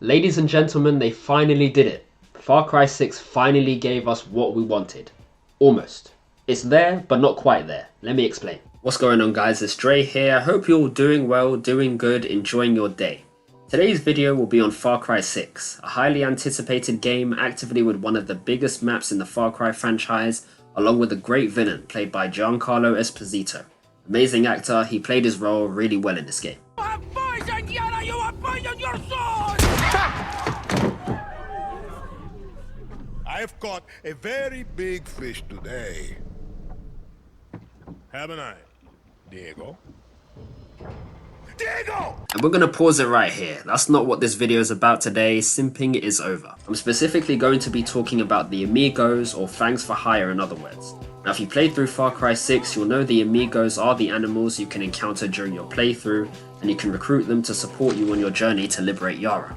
Ladies and gentlemen, they finally did it. Far Cry 6 finally gave us what we wanted. Almost. It's there, but not quite there. Let me explain. What's going on, guys? It's Dre here. I hope you're all doing well, doing good, enjoying your day. Today's video will be on Far Cry 6, a highly anticipated game actively with one of the biggest maps in the Far Cry franchise, along with a great villain played by Giancarlo Esposito. Amazing actor, he played his role really well in this game. You have poison, Yara! You have poisoned your soul! I've caught a very big fish today. Haven't I, Diego? Diego! And we're going to pause it right here. That's not what this video is about today. Simping is over. I'm specifically going to be talking about the Amigos, or Fangs for Hire in other words. Now, if you played through Far Cry 6, you'll know the Amigos are the animals you can encounter during your playthrough, and you can recruit them to support you on your journey to liberate Yara.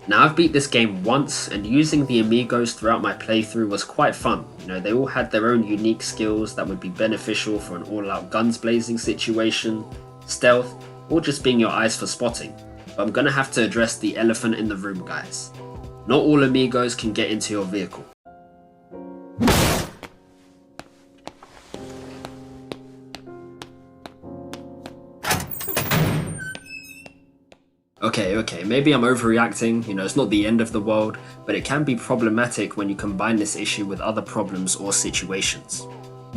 Now, I've beat this game once, and using the Amigos throughout my playthrough was quite fun. You know, they all had their own unique skills that would be beneficial for an all-out guns blazing situation, stealth, or just being your eyes for spotting. But I'm gonna have to address the elephant in the room, guys. Not all Amigos can get into your vehicle. Okay, maybe I'm overreacting, you know, it's not the end of the world, but it can be problematic when you combine this issue with other problems or situations.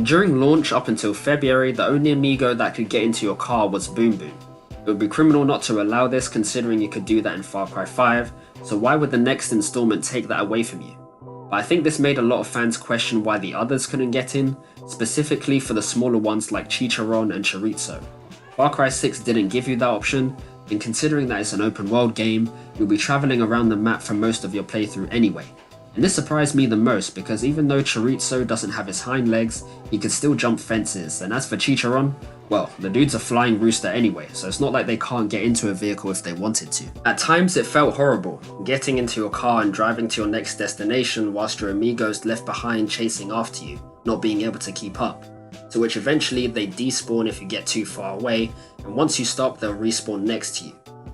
During launch up until February, the only Amigo that could get into your car was Boom Boom. It would be criminal not to allow this, considering you could do that in Far Cry 5, so why would the next installment take that away from you? But I think this made a lot of fans question why the others couldn't get in, specifically for the smaller ones like Chicharron and Chorizo. Far Cry 6 didn't give you that option, and considering that it's an open world game, you'll be travelling around the map for most of your playthrough anyway. And this surprised me the most because even though Chorizo doesn't have his hind legs, he can still jump fences, and as for Chicharron, well, the dude's a flying rooster anyway, so it's not like they can't get into a vehicle if they wanted to. At times it felt horrible, getting into your car and driving to your next destination whilst your amigos left behind chasing after you, not being able to keep up. To which eventually they despawn if you get too far away, and once you stop they'll respawn next to you.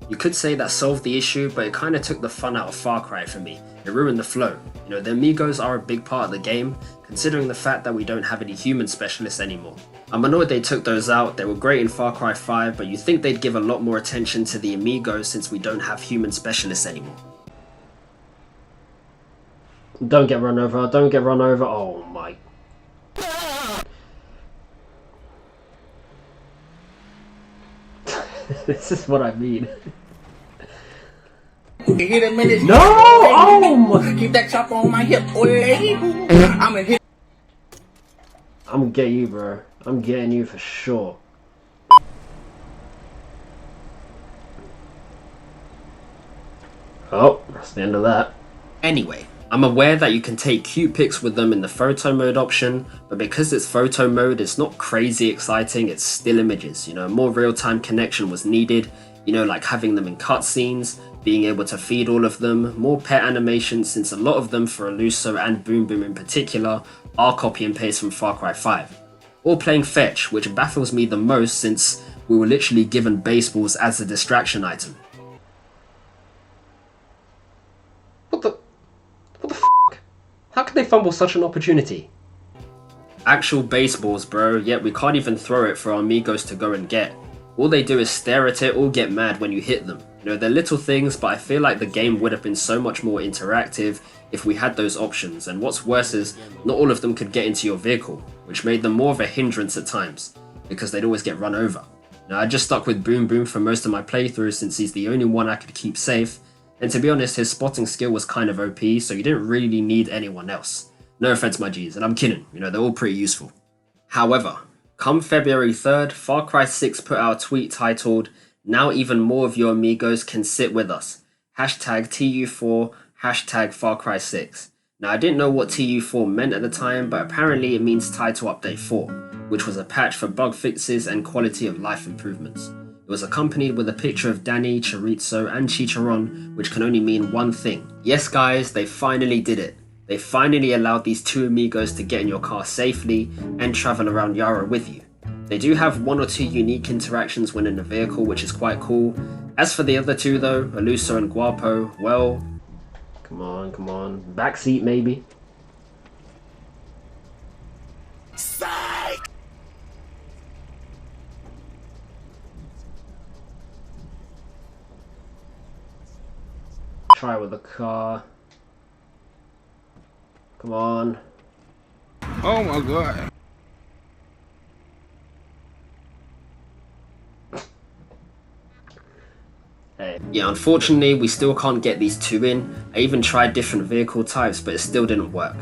You could say that solved the issue, but it kinda took the fun out of Far Cry for me. It ruined the flow. You know, the Amigos are a big part of the game, considering the fact that we don't have any human specialists anymore. I'm annoyed they took those out. They were great in Far Cry 5, but you'd think they'd give a lot more attention to the Amigos since we don't have human specialists anymore. Don't get run over, don't get run over, oh my. This is what I mean. Hit a minute. No! Oh! Keep that chopper on my hip, ole. I'm a hit. I'm gonna get you, bro. I'm getting you for sure. Oh, that's the end of that. Anyway, I'm aware that you can take cute pics with them in the photo mode option, but because it's photo mode, it's not crazy exciting, it's still images. You know, more real-time connection was needed, you know, like having them in cutscenes, being able to feed all of them, more pet animations since a lot of them for Eluso and Boom Boom in particular are copy and paste from Far Cry 5. Or playing fetch, which baffles me the most since we were literally given baseballs as a distraction item. What the f***? How could they fumble such an opportunity? Actual baseballs, bro, yet we can't even throw it for our amigos to go and get. All they do is stare at it or get mad when you hit them. You know, they're little things, but I feel like the game would have been so much more interactive if we had those options, and what's worse is, not all of them could get into your vehicle, which made them more of a hindrance at times, because they'd always get run over. Now, I just stuck with Boom Boom for most of my playthrough since he's the only one I could keep safe, and to be honest, his spotting skill was kind of OP, so you didn't really need anyone else. No offense, my G's, and I'm kidding, you know, they're all pretty useful. However, come February 3rd, Far Cry 6 put out a tweet titled, "Now even more of your amigos can sit with us. Hashtag TU4, hashtag Far Cry 6. Now, I didn't know what TU4 meant at the time, but apparently it means Title Update 4, which was a patch for bug fixes and quality of life improvements. It was accompanied with a picture of Danny, Chorizo, and Chicharron, which can only mean one thing. Yes, guys, they finally did it. They finally allowed these two amigos to get in your car safely and travel around Yara with you. They do have 1 or 2 unique interactions when in a vehicle, which is quite cool. As for the other two though, Aluso and Guapo, well, come on, backseat maybe. Psych! Try with the car. Come on. Oh my god. Hey. Yeah, unfortunately, we still can't get these two in. I even tried different vehicle types, but it still didn't work.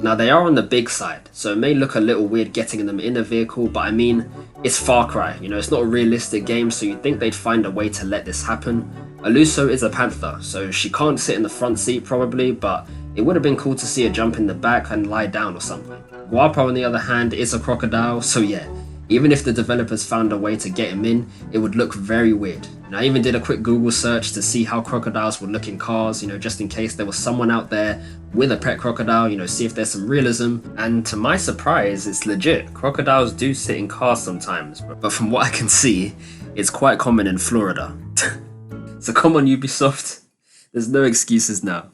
Now, they are on the big side, so it may look a little weird getting them in a vehicle, but I mean, it's Far Cry, you know, it's not a realistic game, so you'd think they'd find a way to let this happen. Aluso is a panther, so she can't sit in the front seat probably, but it would have been cool to see her jump in the back and lie down or something. Guapo, on the other hand, is a crocodile, so yeah, even if the developers found a way to get him in, it would look very weird. And I even did a quick Google search to see how crocodiles would look in cars, you know, just in case there was someone out there with a pet crocodile, you know, see if there's some realism. And to my surprise, it's legit. Crocodiles do sit in cars sometimes, but from what I can see, it's quite common in Florida. So come on, Ubisoft. There's no excuses now.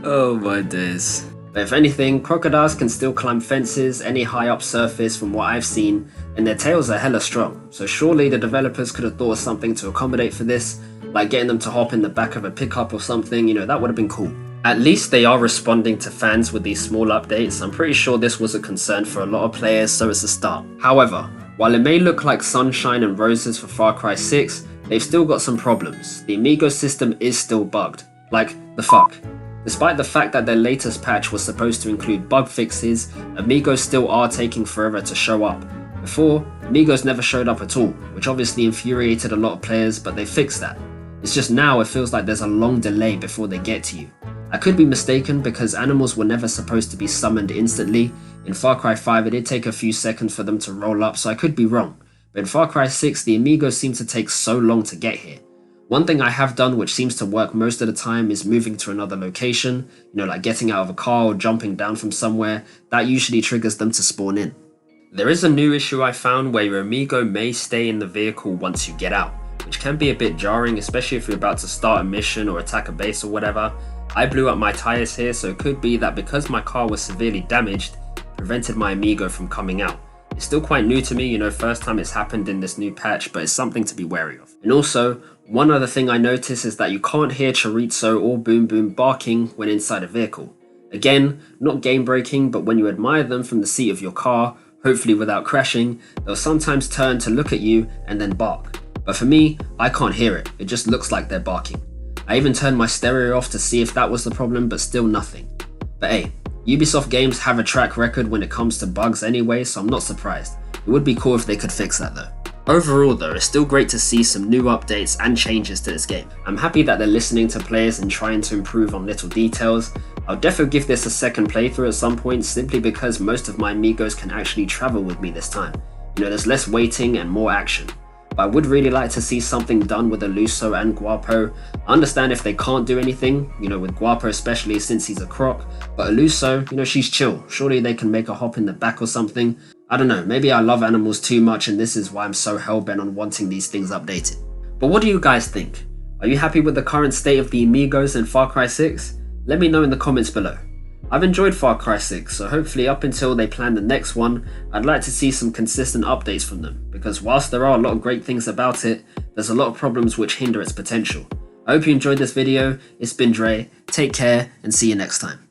Oh my days. But if anything, crocodiles can still climb fences, any high up surface from what I've seen, and their tails are hella strong. So surely the developers could have thought of something to accommodate for this, like getting them to hop in the back of a pickup or something, you know, that would have been cool. At least they are responding to fans with these small updates. I'm pretty sure this was a concern for a lot of players, so it's a start. However, while it may look like sunshine and roses for Far Cry 6, they've still got some problems. The Amigos system is still bugged. Like, the fuck. Despite the fact that their latest patch was supposed to include bug fixes, Amigos still are taking forever to show up. Before, Amigos never showed up at all, which obviously infuriated a lot of players, but they fixed that. It's just now it feels like there's a long delay before they get to you. I could be mistaken because animals were never supposed to be summoned instantly. In Far Cry 5 it did take a few seconds for them to roll up, so I could be wrong. But in Far Cry 6 the Amigos seem to take so long to get here. One thing I have done which seems to work most of the time is moving to another location, you know, like getting out of a car or jumping down from somewhere. That usually triggers them to spawn in. There is a new issue I found where your Amigo may stay in the vehicle once you get out, which can be a bit jarring, especially if you're about to start a mission or attack a base or whatever. I blew up my tires here, so it could be that because my car was severely damaged, it prevented my Amigo from coming out. It's still quite new to me, you know, first time it's happened in this new patch, but it's something to be wary of. And also, one other thing I noticed is that you can't hear Chorizo or Boom Boom barking when inside a vehicle. Again, not game breaking, but when you admire them from the seat of your car, hopefully without crashing, they'll sometimes turn to look at you and then bark. But for me, I can't hear it, it just looks like they're barking. I even turned my stereo off to see if that was the problem, but still nothing. But hey, Ubisoft games have a track record when it comes to bugs anyway, so I'm not surprised. It would be cool if they could fix that though. Overall though, it's still great to see some new updates and changes to this game. I'm happy that they're listening to players and trying to improve on little details. I'll definitely give this a second playthrough at some point simply because most of my Amigos can actually travel with me this time. You know, there's less waiting and more action. But I would really like to see something done with Aluso and Guapo. I understand if they can't do anything, you know, with Guapo especially since he's a croc, but Aluso, you know, she's chill. Surely they can make a hop in the back or something. I don't know, maybe I love animals too much and this is why I'm so hellbent on wanting these things updated. But what do you guys think? Are you happy with the current state of the Amigos in Far Cry 6? Let me know in the comments below. I've enjoyed Far Cry 6, so hopefully up until they plan the next one, I'd like to see some consistent updates from them, because whilst there are a lot of great things about it, there's a lot of problems which hinder its potential. I hope you enjoyed this video, it's been Dre, take care and see you next time.